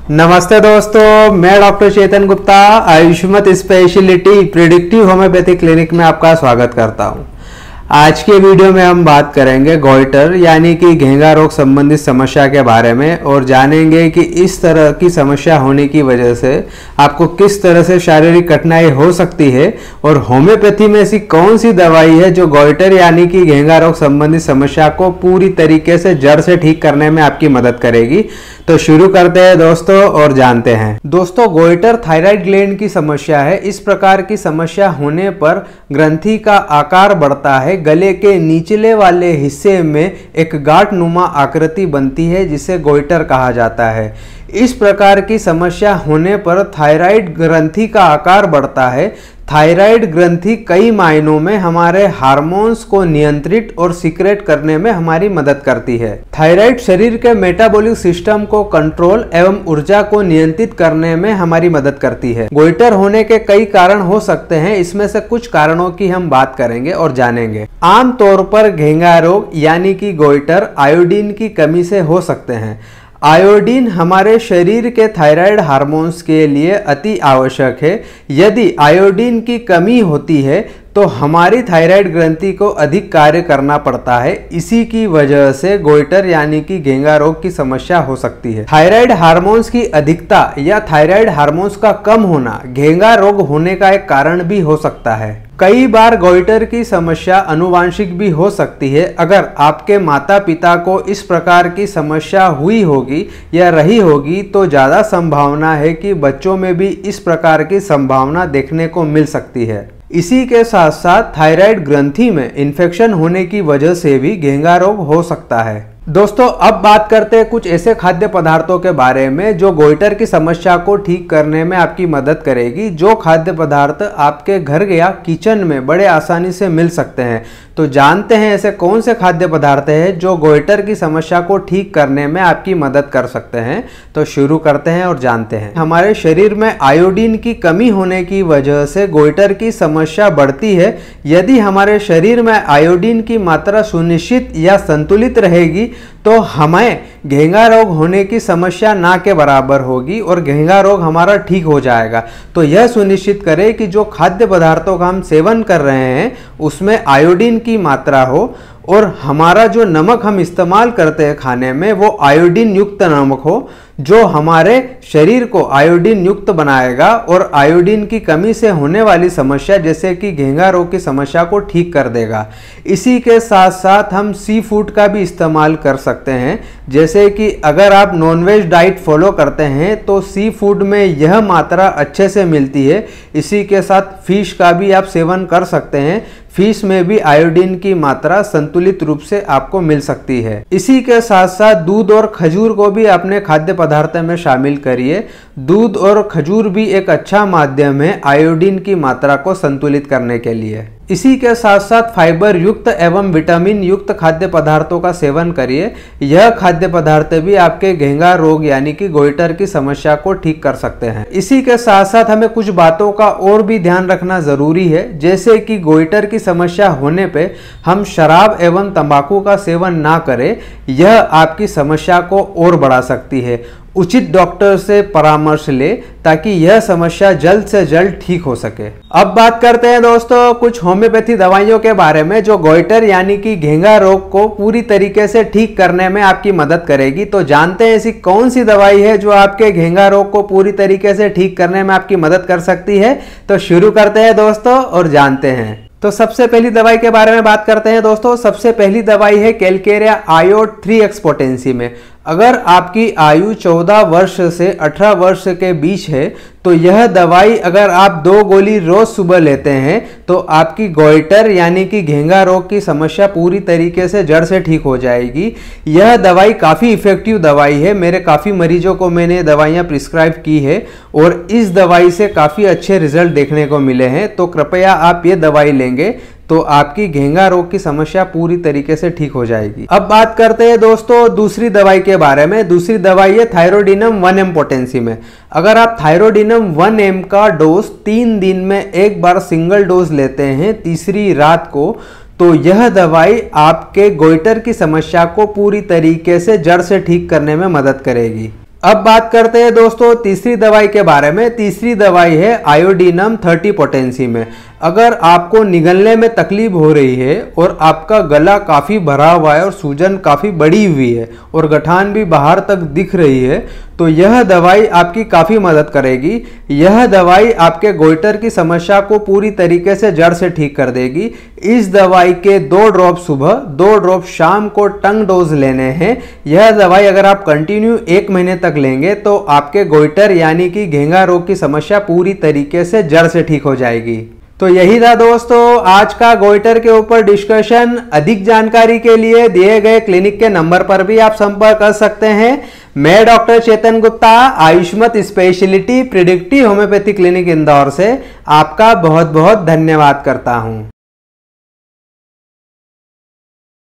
नमस्ते दोस्तों, मैं doctor Chetan Gupta Ayushmat speciality predictive homeopathy clinic में आपका स्वागत करता हूं। आज के वीडियो में हम बात करेंगे गॉइटर यानी कि घेंगा रोग संबंधित समस्या के बारे में और जानेंगे कि इस तरह की समस्या होने की वजह से आपको किस तरह से शारीरिक कठिनाई हो सकती है और होम्योपैथी में ऐसी कौन सी दवाई है जो गॉइटर यानी कि घेंगा रोग संबंधित समस्या को पूरी तरीके से जड़ से ठीक करने में आपकी मदद करेगी। तो शुरू करते हैं दोस्तों और जानते हैं। दोस्तों, गॉइटर थायराइड ग्लैंड की समस्या है। इस प्रकार की समस्या होने पर ग्रंथि का आकार बढ़ता है, गले के निचले वाले हिस्से में एक गांठ नुमा आकृति बनती है जिसे गॉइटर कहा जाता है। इस प्रकार की समस्या होने पर थायराइड ग्रंथि का आकार बढ़ता है। थायराइड ग्रंथि कई मायनों में हमारे हार्मोन्स को नियंत्रित और सीक्रेट करने में हमारी मदद करती है। थायराइड शरीर के मेटाबॉलिक सिस्टम को कंट्रोल एवं ऊर्जा को नियंत्रित करने में हमारी मदद करती है। गॉइटर होने के कई कारण हो सकते हैं, इसमें से कुछ कारणों की हम बात करेंगे और जानेंगे। आमतौर पर घेंगा रोग यानी कि गॉइटर आयोडीन की कमी से हो सकते हैं। आयोडीन हमारे शरीर के थायराइड हार्मोन्स के लिए अति आवश्यक है। यदि आयोडीन की कमी होती है तो हमारी थायराइड ग्रंथि को अधिक कार्य करना पड़ता है। इसी की वजह से गॉइटर यानी कि घेंगा रोग की समस्या हो सकती है। थायराइड हार्मोन्स की अधिकता या थायराइड हार्मोन्स का कम होना घेंगा रोग होने का एक कारण भी हो सकता है। कई बार गॉइटर की समस्या आनुवांशिक भी हो सकती है। अगर आपके माता पिता को इस प्रकार की समस्या हुई होगी या रही होगी तो ज़्यादा संभावना है कि बच्चों में भी इस प्रकार की संभावना देखने को मिल सकती है। इसी के साथ साथ थायराइड ग्रंथि में इन्फेक्शन होने की वजह से भी घेंगा रोग हो सकता है। दोस्तों, अब बात करते हैं कुछ ऐसे खाद्य पदार्थों के बारे में जो गॉइटर की समस्या को ठीक करने में आपकी मदद करेगी। जो खाद्य पदार्थ आपके घर या किचन में बड़े आसानी से मिल सकते हैं। तो जानते हैं ऐसे कौन से खाद्य पदार्थ हैं जो गॉइटर की समस्या को ठीक करने में आपकी मदद कर सकते हैं। तो शुरू करते हैं और जानते हैं। हमारे शरीर में आयोडीन की कमी होने की वजह से गॉइटर की समस्या बढ़ती है। यदि हमारे शरीर में आयोडीन की मात्रा सुनिश्चित या संतुलित रहेगी तो हमें घेंगा रोग होने की समस्या ना के बराबर होगी और घेंगा रोग हमारा ठीक हो जाएगा। तो यह सुनिश्चित करें कि जो खाद्य पदार्थों का हम सेवन कर रहे हैं उसमें आयोडीन की मात्रा हो और हमारा जो नमक हम इस्तेमाल करते हैं खाने में वो आयोडीन युक्त नमक हो जो हमारे शरीर को आयोडीन युक्त बनाएगा और आयोडीन की कमी से होने वाली समस्या जैसे कि घेंगा रोग की समस्या को ठीक कर देगा। इसी के साथ साथ हम सी फूड का भी इस्तेमाल कर सकते हैं। जैसे कि अगर आप नॉनवेज डाइट फॉलो करते हैं तो सी फूड में यह मात्रा अच्छे से मिलती है। इसी के साथ फिश का भी आप सेवन कर सकते हैं। फिश में भी आयोडीन की मात्रा संतुलित रूप से आपको मिल सकती है। इसी के साथ साथ दूध और खजूर को भी अपने खाद्य पदार्थ में शामिल करिए। दूध और खजूर भी एक अच्छा माध्यम है आयोडीन की मात्रा को संतुलित करने के लिए। इसी के साथ साथ फाइबर युक्त एवं विटामिन युक्त खाद्य पदार्थों का सेवन करिए। यह खाद्य पदार्थ भी आपके घेंगा रोग यानी कि गॉइटर की समस्या को ठीक कर सकते हैं। इसी के साथ साथ हमें कुछ बातों का और भी ध्यान रखना जरूरी है। जैसे कि गॉइटर की समस्या होने पे हम शराब एवं तंबाकू का सेवन ना करें, यह आपकी समस्या को और बढ़ा सकती है। उचित डॉक्टर से परामर्श ले ताकि यह समस्या जल्द से जल्द ठीक हो सके। अब बात करते हैं दोस्तों कुछ होम्योपैथी दवाइयों के बारे में जो गॉइटर यानी कि घेंगा रोग को पूरी तरीके से ठीक करने में आपकी मदद करेगी। तो जानते हैं ऐसी कौन सी दवाई है जो आपके घेंगा रोग को पूरी तरीके से ठीक करने में आपकी मदद कर सकती है। तो शुरू करते हैं दोस्तों और जानते हैं। तो सबसे पहली दवाई के बारे में बात करते हैं दोस्तों। सबसे पहली दवाई है कैलकेरिया आयोड 3x पोटेंसी में। अगर आपकी आयु 14 वर्ष से 18 वर्ष के बीच है तो यह दवाई अगर आप 2 गोली रोज सुबह लेते हैं तो आपकी गॉइटर यानी कि घेंगा रोग की समस्या पूरी तरीके से जड़ से ठीक हो जाएगी। यह दवाई काफ़ी इफेक्टिव दवाई है। मेरे काफ़ी मरीजों को मैंने दवाइयाँ प्रिस्क्राइब की है और इस दवाई से काफ़ी अच्छे रिजल्ट देखने को मिले हैं। तो कृपया आप ये दवाई लेंगे तो आपकी घेंगा रोग की समस्या पूरी तरीके से ठीक हो जाएगी। अब बात करते हैं दोस्तों दूसरी दवाई के बारे में। दूसरी दवाई है थायरोडिनम 1M पोटेंसी में। अगर आप थायरोडिनम 1M का डोज 3 दिन में एक बार सिंगल डोज लेते हैं तीसरी रात को तो यह दवाई आपके गॉइटर की समस्या को पूरी तरीके से जड़ से ठीक करने में मदद करेगी। अब बात करते हैं दोस्तों तीसरी दवाई के बारे में। तीसरी दवाई है आयोडीनम 30 पोटेंसी में। अगर आपको निगलने में तकलीफ हो रही है और आपका गला काफ़ी भरा हुआ है और सूजन काफ़ी बड़ी हुई है और गठान भी बाहर तक दिख रही है, तो यह दवाई आपकी काफ़ी मदद करेगी। यह दवाई आपके गोइटर की समस्या को पूरी तरीके से जड़ से ठीक कर देगी। इस दवाई के 2 ड्रॉप सुबह, 2 ड्रॉप शाम को टंग डोज लेने हैं। यह दवाई अगर आप कंटिन्यू 1 महीने तक लेंगे तो आपके गोइटर यानी कि घेंगा रोग की समस्या पूरी तरीके से जड़ से ठीक हो जाएगी। तो यही था दोस्तों आज का गोइटर के ऊपर डिस्कशन। अधिक जानकारी के लिए दिए गए क्लिनिक के नंबर पर भी आप संपर्क कर सकते हैं। मैं doctor Chetan Gupta, Ayushmat speciality predictive homeopathy clinic Indore से आपका बहुत बहुत धन्यवाद करता हूं।